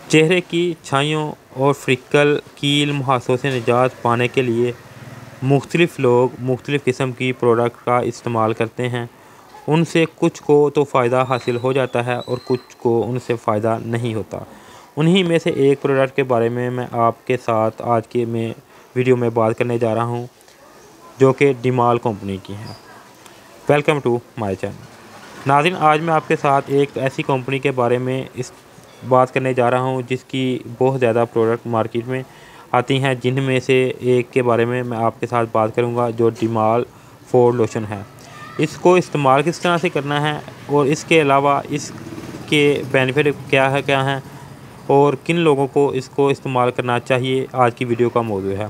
चेहरे की छाइयों और फ्रिक्कल कील मुहासों से निजात पाने के लिए मुख्तलिफ़ लोग मुख्तलिफ़ किस्म की प्रोडक्ट का इस्तेमाल करते हैं। उनसे कुछ को तो फ़ायदा हासिल हो जाता है और कुछ को उनसे फ़ायदा नहीं होता। उन्हीं में से एक प्रोडक्ट के बारे में मैं आपके साथ आज के वीडियो में बात करने जा रहा हूं, जो कि डिमाल कंपनी की है। Welcome to my channel. नाज़रीन, आज मैं आपके साथ एक ऐसी कंपनी के बारे में बात करने जा रहा हूं जिसकी बहुत ज़्यादा प्रोडक्ट मार्केट में आती हैं, जिनमें से एक के बारे में मैं आपके साथ बात करूंगा, जो डिमाल फॉर लोशन है। इसको इस्तेमाल किस तरह से करना है और इसके अलावा इसके बेनिफिट क्या हैं और किन लोगों को इसको इस्तेमाल करना चाहिए, आज की वीडियो का मौजू है।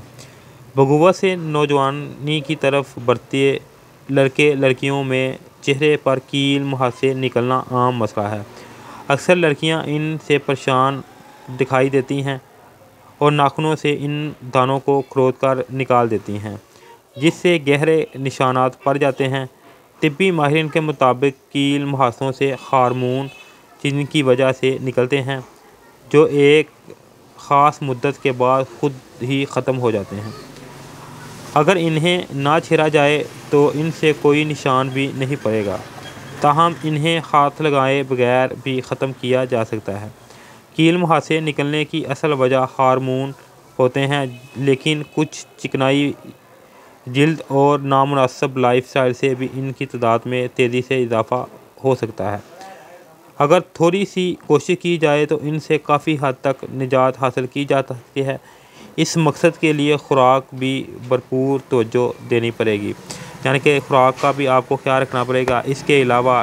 बगुवत से नौजवानी की तरफ बढ़ते लड़के लड़कियों में चेहरे पर कील मुहासे निकलना आम मसला है। अक्सर लड़कियां इनसे परेशान दिखाई देती हैं और नाखूनों से इन दानों को खरोद कर निकाल देती हैं, जिससे गहरे निशानात पड़ जाते हैं। तिब्बी माहिरीन के मुताबिक कील मुहासों से हार्मोन जिनकी वजह से निकलते हैं, जो एक ख़ास मुद्दत के बाद खुद ही ख़त्म हो जाते हैं। अगर इन्हें ना छेड़ा जाए तो इनसे कोई निशान भी नहीं पड़ेगा, ताहम इन्हें हाथ लगाए बगैर भी ख़त्म किया जा सकता है। कील मुहासे निकलने की असल वजह हार्मोन होते हैं, लेकिन कुछ चिकनाई जिल्द और नामुनासिब लाइफस्टाइल से भी इनकी तादाद में तेज़ी से इजाफ़ा हो सकता है। अगर थोड़ी सी कोशिश की जाए तो इनसे काफ़ी हद तक निजात हासिल की जा सकती है। इस मकसद के लिए ख़ुराक भी भरपूर तवज्जो देनी पड़ेगी, यानी कि ख़ुराक का भी आपको ख्याल रखना पड़ेगा। इसके अलावा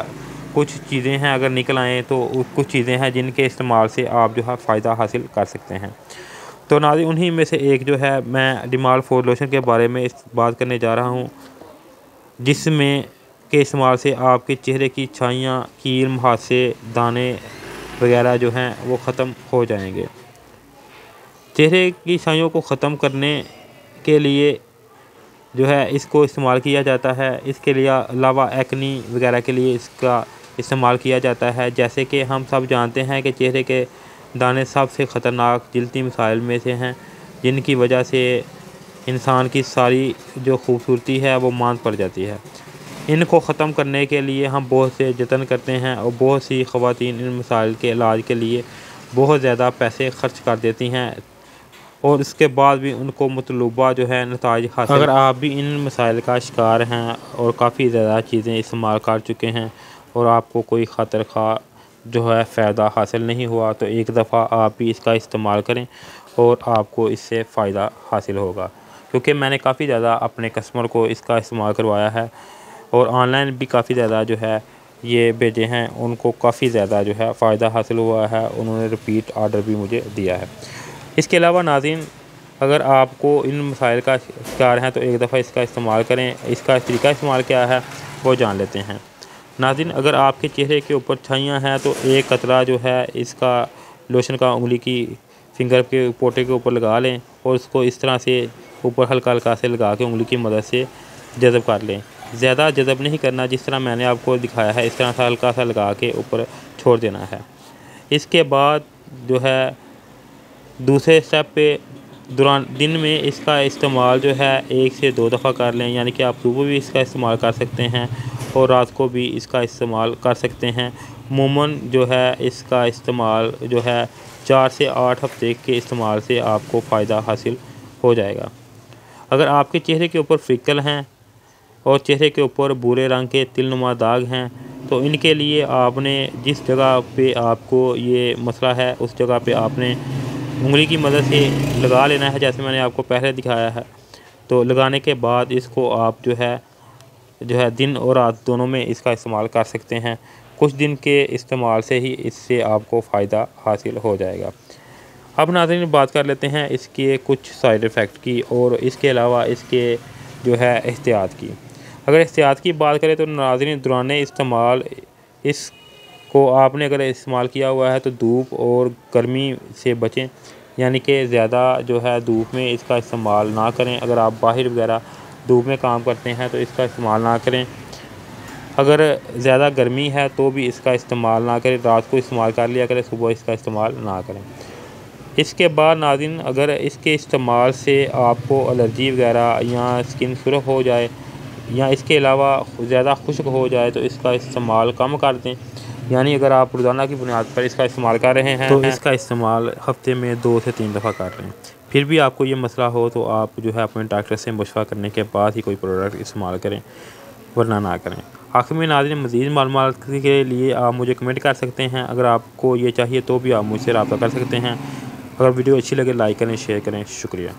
कुछ चीज़ें हैं, अगर निकल आएँ तो कुछ चीज़ें हैं जिनके इस्तेमाल से आप जो है फ़ायदा हासिल कर सकते हैं। तो नाज़रीन, उन्हीं में से एक जो है, मैं डिमाल फॉर लोशन के बारे में बात करने जा रहा हूँ, जिसमें के इस्तेमाल से आपके चेहरे की छाइयाँ, कील मुहासे, दाने वगैरह जो हैं वो ख़त्म हो जाएंगे। चेहरे की छाइयों को ख़त्म करने के लिए जो है इसको इस्तेमाल किया जाता है। इसके लिए अलावा एक्नी वगैरह के लिए इसका इस्तेमाल किया जाता है। जैसे कि हम सब जानते हैं कि चेहरे के दाने सबसे ख़तरनाक जिल्दी मसाइल में से हैं, जिनकी वजह से इंसान की सारी जो खूबसूरती है वो मांद पड़ जाती है। इनको ख़त्म करने के लिए हम बहुत से जतन करते हैं और बहुत सी ख़वातीन इन मसाइल के इलाज के लिए बहुत ज़्यादा पैसे खर्च कर देती हैं और इसके बाद भी उनको मतलूबा जो है नताइज हासिल। अगर आप भी इन मसाइल का शिकार हैं और काफ़ी ज़्यादा चीज़ें इस्तेमाल कर चुके हैं और आपको कोई ख़ातिर खा जो है फ़ायदा हासिल नहीं हुआ, तो एक दफ़ा आप भी इसका इस्तेमाल करें और आपको इससे फ़ायदा हासिल होगा। क्योंकि मैंने काफ़ी ज़्यादा अपने कस्टमर को इसका इस्तेमाल करवाया है और ऑनलाइन भी काफ़ी ज़्यादा जो है ये भेजे हैं, उनको काफ़ी ज़्यादा जो है फ़ायदा हासिल हुआ है। उन्होंने रिपीट ऑर्डर भी मुझे दिया है। इसके अलावा नाज़रीन, अगर आपको इन मसाइल का शिकार हैं तो एक दफ़ा इसका इस्तेमाल करें। इसका तरीका इस्तेमाल क्या है वो जान लेते हैं। नाज़रीन, अगर आपके चेहरे के ऊपर छाइयाँ हैं तो एक कतरा जो है इसका लोशन का उंगली की फिंगर के पोटे के ऊपर लगा लें और उसको इस तरह से ऊपर हल्का हल्का से लगा के उंगली की मदद से जज़ब कर लें। ज़्यादा जज़ब नहीं करना, जिस तरह मैंने आपको दिखाया है इस तरह से हल्का सा लगा के ऊपर छोड़ देना है। इसके बाद जो है दूसरे स्टेप पे दौरान दिन में इसका इस्तेमाल जो है 1 से 2 दफ़ा कर लें, यानी कि आप सुबह भी इसका इस्तेमाल कर सकते हैं और रात को भी इसका इस्तेमाल कर सकते हैं। अमूमन जो है इसका इस्तेमाल जो है 4 से 8 हफ्ते के इस्तेमाल से आपको फ़ायदा हासिल हो जाएगा। अगर आपके चेहरे के ऊपर फ्रिक्कल हैं और चेहरे के ऊपर भूरे रंग के तिलनुमा दाग हैं, तो इनके लिए आपने जिस जगह पे आपको ये मसला है उस जगह पे आपने उंगली की मदद से लगा लेना है, जैसे मैंने आपको पहले दिखाया है। तो लगाने के बाद इसको आप जो है दिन और रात दोनों में इसका इस्तेमाल कर सकते हैं। कुछ दिन के इस्तेमाल से ही इससे आपको फ़ायदा हासिल हो जाएगा। अब नाज़रीन, बात कर लेते हैं इसके कुछ साइड इफ़ेक्ट की और इसके अलावा इसके जो है एहतियात की। अगर एहतियात की बात करें तो नाज़रीन, दौरान इस्तेमाल इसको आपने अगर इस्तेमाल किया हुआ है तो धूप और गर्मी से बचें, यानी कि ज़्यादा जो है धूप में इसका इस्तेमाल ना करें। अगर आप बाहर वगैरह धूप में काम करते हैं तो इसका इस्तेमाल ना करें। अगर ज़्यादा गर्मी है तो भी इसका इस्तेमाल ना करें, रात को इस्तेमाल कर लिया करें, सुबह इसका इस्तेमाल ना करें। इसके बाद नाज़रीन, अगर इसके इस्तेमाल से आपको एलर्जी वगैरह या स्किन सुर्ख हो जाए या इसके अलावा ज़्यादा खुश्क हो जाए तो इसका इस्तेमाल कम कर दें। यानी अगर आप रोज़ाना की बुनियाद पर इसका इस्तेमाल कर रहे हैं तो इसका इस्तेमाल हफ्ते में 2 से 3 दफ़ा कर लें। फिर भी आपको ये मसला हो तो आप जो है अपने डॉक्टर से मशवरा करने के बाद ही कोई प्रोडक्ट इस्तेमाल करें, वरना ना करें। आखिर में नाज़रीन, मज़ीद मालूमात के लिए आप मुझे कमेंट कर सकते हैं। अगर आपको ये चाहिए तो भी आप मुझसे रब्ता कर सकते हैं। अगर वीडियो अच्छी लगे लाइक करें, शेयर करें। शुक्रिया।